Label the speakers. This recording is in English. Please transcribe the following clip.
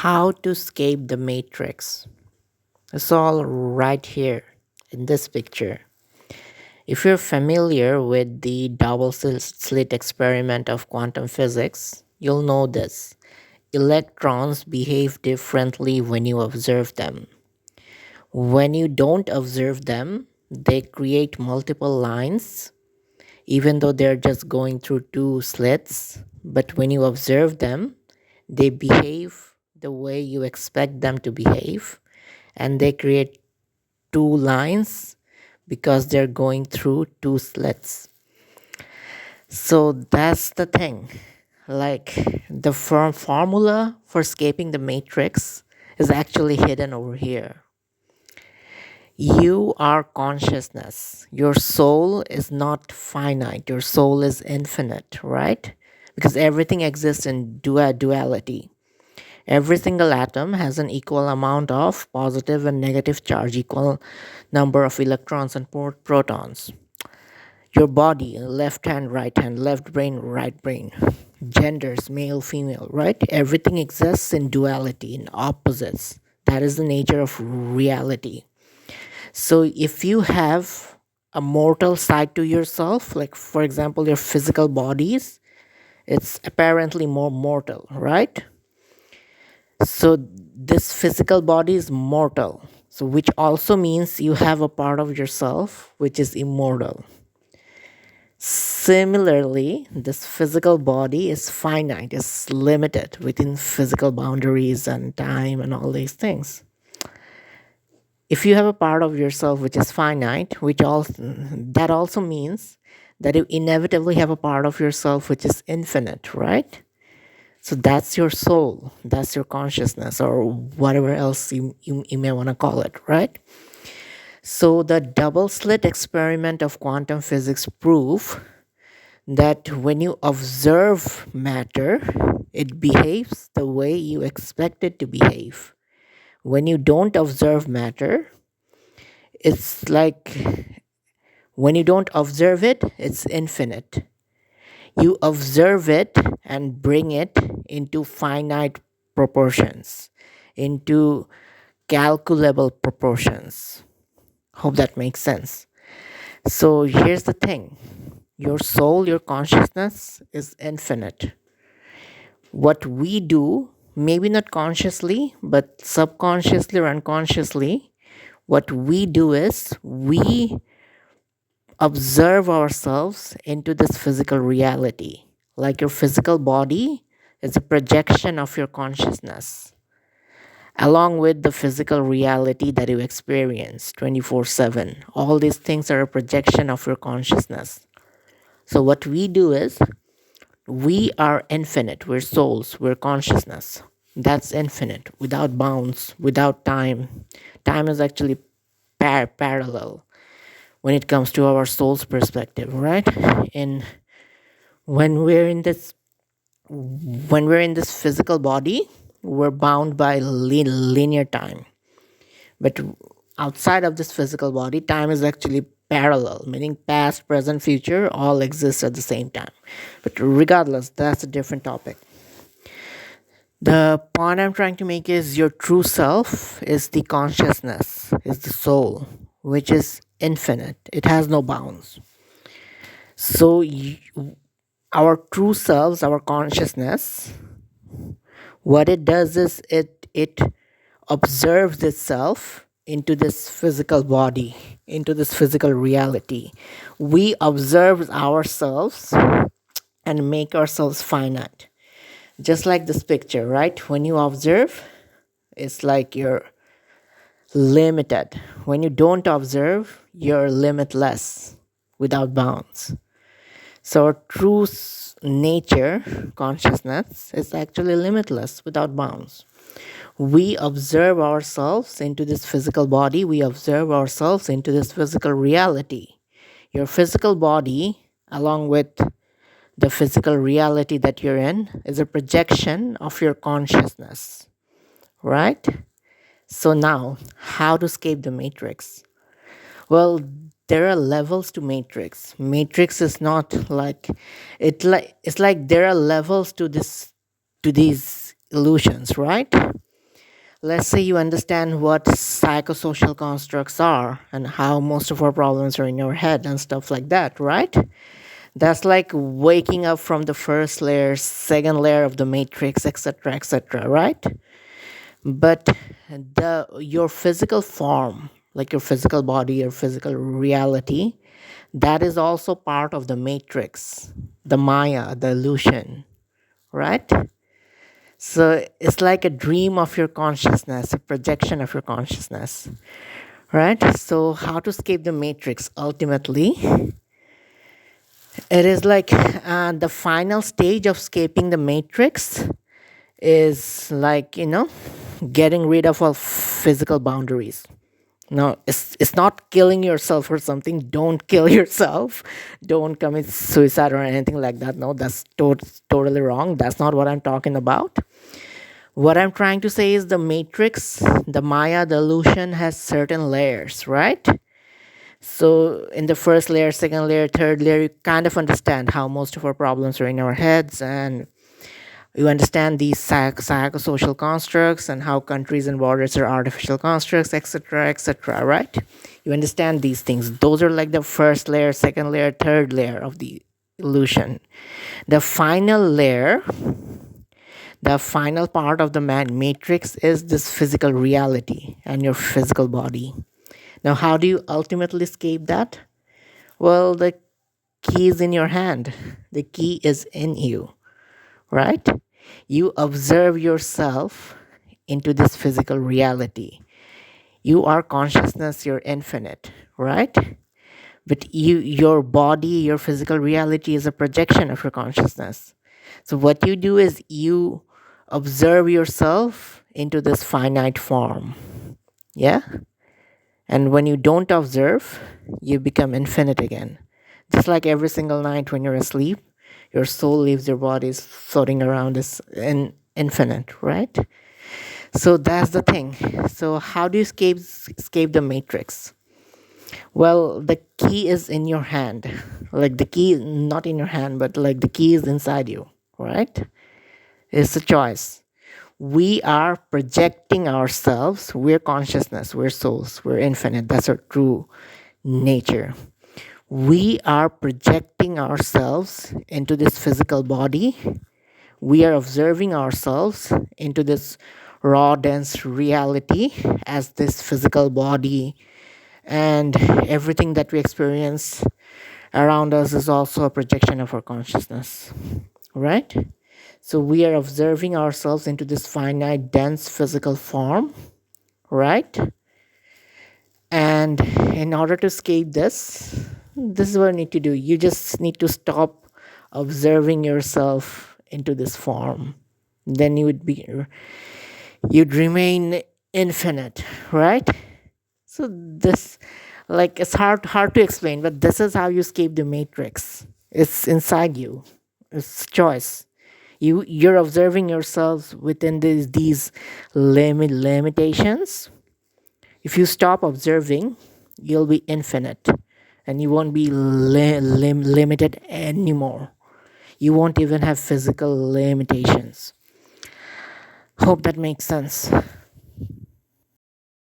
Speaker 1: How to escape the matrix. It's all right here in this picture. If you're familiar with the double slit experiment of quantum physics, you'll know this. Electrons behave differently when you observe them. When you don't observe them, they create multiple lines, even though they're just going through two slits. But when you observe them, they behave the way you expect them to behave, and they create two lines because they're going through two slits. So that's the thing. Like the formula for escaping the matrix is actually hidden over here. You are consciousness. Your soul is not finite. Your soul is infinite, right? Because everything exists in duality. Every single atom has an equal amount of positive and negative charge, equal number of electrons and protons. Your body, left hand, right hand, left brain, right brain, genders, male, female, right? Everything exists in duality, in opposites. That is the nature of reality. So if you have a mortal side to yourself, like for example, your physical bodies, it's apparently more mortal, right? So this physical body is mortal. So which also means you have a part of yourself which is immortal. Similarly, this physical body is finite, is limited within physical boundaries and time and all these things. If you have a part of yourself which is finite, that also means that you inevitably have a part of yourself which is infinite, right? So that's your soul, that's your consciousness, or whatever else you may want to call it, right? So the double slit experiment of quantum physics prove that when you observe matter, it behaves the way you expect it to behave. When you don't observe matter, it's like when you don't observe it, it's infinite. You observe it and bring it into finite proportions, into calculable proportions. Hope that makes sense. So here's the thing. Your soul, your consciousness is infinite. What we do, maybe not consciously, but subconsciously or unconsciously, what we do is we observe ourselves into this physical reality. Like your physical body is a projection of your consciousness, along with the physical reality that you experience 24/7. All these things are a projection of your consciousness. So, what we do is we are infinite, we're souls, we're consciousness. That's infinite, without bounds, without time. Time is actually parallel when it comes to our soul's perspective, right? And when we're in this physical body, we're bound by linear time. But outside of this physical body, time is actually parallel, meaning past, present, future all exist at the same time. But regardless, that's a different topic. The point I'm trying to make is your true self is the consciousness, is the soul, which is infinite. It has no bounds. So our true selves, our consciousness, what it does is it observes itself into this physical body, into this physical reality. We observe ourselves and make ourselves finite. Just like this picture, right? When you observe, it's like you're limited. When you don't observe, you're limitless, without bounds. So our true nature, consciousness, is actually limitless, without bounds. We observe ourselves into this physical body. We observe ourselves into this physical reality. Your physical body, along with the physical reality that you're in, is a projection of your consciousness, right? So now, how to escape the matrix? Well, there are levels to matrix. Matrix is not like it's like there are levels to these illusions, right? Let's say you understand what psychosocial constructs are and how most of our problems are in your head and stuff like that, right? That's like waking up from the first layer, second layer of the matrix, etc., right? But the your physical form, like your physical body, your physical reality, that is also part of the matrix, the Maya, the illusion, right? So it's like a dream of your consciousness, a projection of your consciousness, right? So, how to escape the matrix? Ultimately, it is like the final stage of escaping the matrix is like, getting rid of all physical boundaries. No, it's not killing yourself or something. Don't kill yourself. Don't commit suicide or anything like that. No, that's totally wrong. That's not what I'm talking about. What I'm trying to say is the matrix, the Maya, the illusion has certain layers, right? So in the first layer, second layer, third layer, you kind of understand how most of our problems are in our heads, and you understand these psychosocial constructs and how countries and borders are artificial constructs, etc., right? You understand these things. Those are like the first layer, second layer, third layer of the illusion. The final layer, the final part of the matrix is this physical reality and your physical body. Now, how do you ultimately escape that? Well, the key is in your hand, the key is in you, right? You observe yourself into this physical reality. You are consciousness, you're infinite, right? But your body, your physical reality is a projection of your consciousness. So what you do is you observe yourself into this finite form. Yeah? And when you don't observe, you become infinite again. Just like every single night when you're asleep, your soul leaves your body, is floating around as infinite, right? So that's the thing. So how do you escape the matrix? Well, the key is in your hand. Like the key, not in your hand, but like the key is inside you, right? It's a choice. We are projecting ourselves. We're consciousness, we're souls, we're infinite. That's our true nature. We are projecting ourselves into this physical body. We are observing ourselves into this raw, dense reality as this physical body, and everything that we experience around us is also a projection of our consciousness, right? So we are observing ourselves into this finite, dense physical form, right? And in order to escape this is what you need to do. You just need to stop observing yourself into this form. Then you'd remain infinite, right? So this, like, it's hard to explain, but this is how you escape the matrix. It's inside you. It's choice. You're observing yourselves within these limitations. If you stop observing, you'll be infinite, and you won't be limited anymore. You won't even have physical limitations. Hope that makes sense.